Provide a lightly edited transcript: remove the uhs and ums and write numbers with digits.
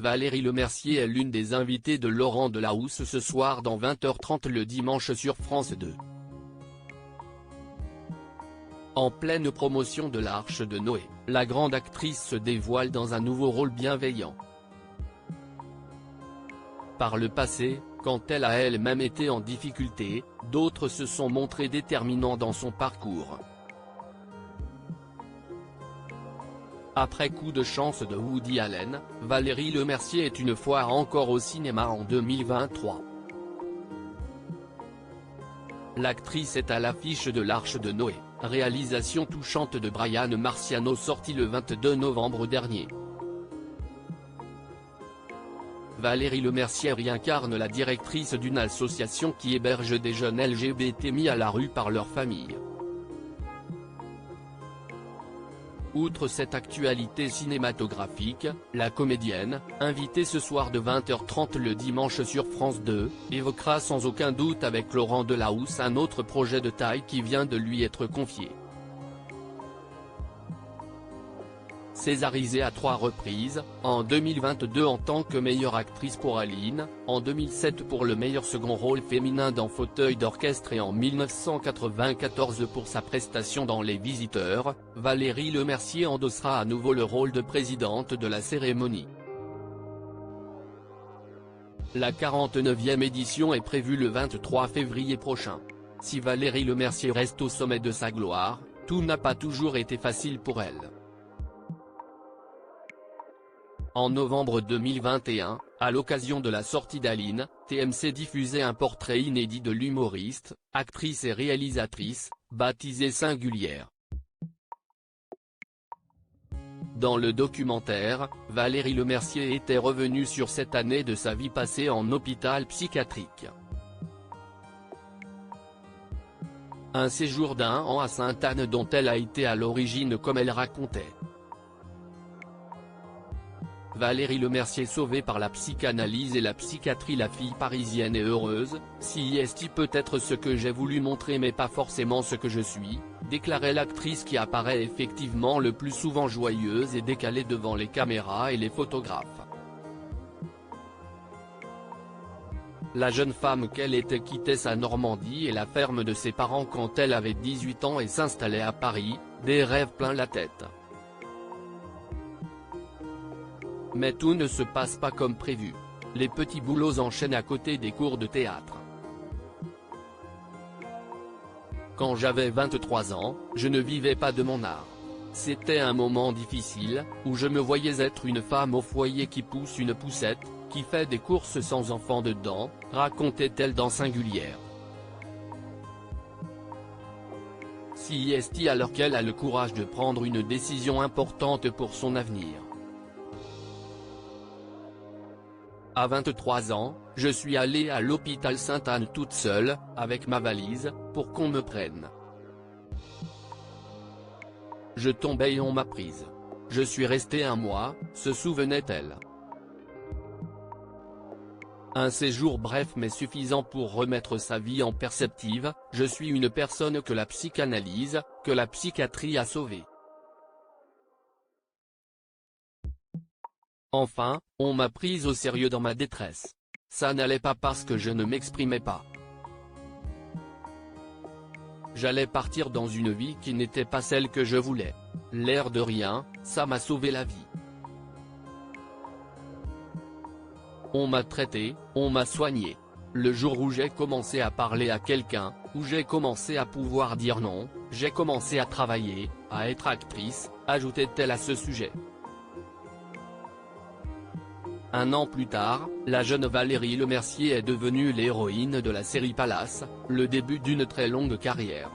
Valérie Lemercier est l'une des invitées de Laurent Delahousse ce soir dans 20h30 le dimanche sur France 2. En pleine promotion de l'Arche de Noé, la grande actrice se dévoile dans un nouveau rôle bienveillant. Par le passé, quand elle a elle-même été en difficulté, d'autres se sont montrés déterminants dans son parcours. Après Coup de chance de Woody Allen, Valérie Lemercier est une fois encore au cinéma en 2023. L'actrice est à l'affiche de l'Arche de Noé, réalisation touchante de Brian Marciano sortie le 22 novembre dernier. Valérie Lemercier y incarne la directrice d'une association qui héberge des jeunes LGBT mis à la rue par leur famille. Outre cette actualité cinématographique, la comédienne, invitée ce soir de 20h30 le dimanche sur France 2, évoquera sans aucun doute avec Laurent Delahousse un autre projet de taille qui vient de lui être confié. Césarisée à 3 reprises, en 2022 en tant que meilleure actrice pour Aline, en 2007 pour le meilleur second rôle féminin dans Fauteuil d'orchestre et en 1994 pour sa prestation dans Les Visiteurs, Valérie Lemercier endossera à nouveau le rôle de présidente de la cérémonie. La 49e édition est prévue le 23 février prochain. Si Valérie Lemercier reste au sommet de sa gloire, tout n'a pas toujours été facile pour elle. En novembre 2021, à l'occasion de la sortie d'Aline, TMC diffusait un portrait inédit de l'humoriste, actrice et réalisatrice, baptisée Singulière. Dans le documentaire, Valérie Lemercier était revenue sur cette année de sa vie passée en hôpital psychiatrique. Un séjour d'1 an à Sainte-Anne dont elle a été à l'origine comme elle racontait. Valérie Lemercier sauvée par la psychanalyse et la psychiatrie. La fille parisienne est heureuse, si est peut être ce que j'ai voulu montrer mais pas forcément ce que je suis, déclarait l'actrice qui apparaît effectivement le plus souvent joyeuse et décalée devant les caméras et les photographes. La jeune femme qu'elle était quittait sa Normandie et la ferme de ses parents quand elle avait 18 ans et s'installait à Paris, des rêves plein la tête. Mais tout ne se passe pas comme prévu. Les petits boulots enchaînent à côté des cours de théâtre. Quand j'avais 23 ans, je ne vivais pas de mon art. C'était un moment difficile, où je me voyais être une femme au foyer qui pousse une poussette, qui fait des courses sans enfant dedans, racontait-elle dans Singulière. Si est alors qu'elle a le courage de prendre une décision importante pour son avenir. À 23 ans, je suis allée à l'hôpital Sainte-Anne toute seule, avec ma valise, pour qu'on me prenne. Je tombais et on m'a prise. Je suis restée 1 mois, se souvenait-elle. Un séjour bref mais suffisant pour remettre sa vie en perspective. Je suis une personne que la psychanalyse, que la psychiatrie a sauvée. Enfin, on m'a prise au sérieux dans ma détresse. Ça n'allait pas parce que je ne m'exprimais pas. J'allais partir dans une vie qui n'était pas celle que je voulais. L'air de rien, ça m'a sauvé la vie. On m'a traité, on m'a soigné. Le jour où j'ai commencé à parler à quelqu'un, où j'ai commencé à pouvoir dire non, j'ai commencé à travailler, à être actrice, ajoutait-elle à ce sujet. 1 an plus tard, la jeune Valérie Lemercier est devenue l'héroïne de la série Palace, le début d'une très longue carrière.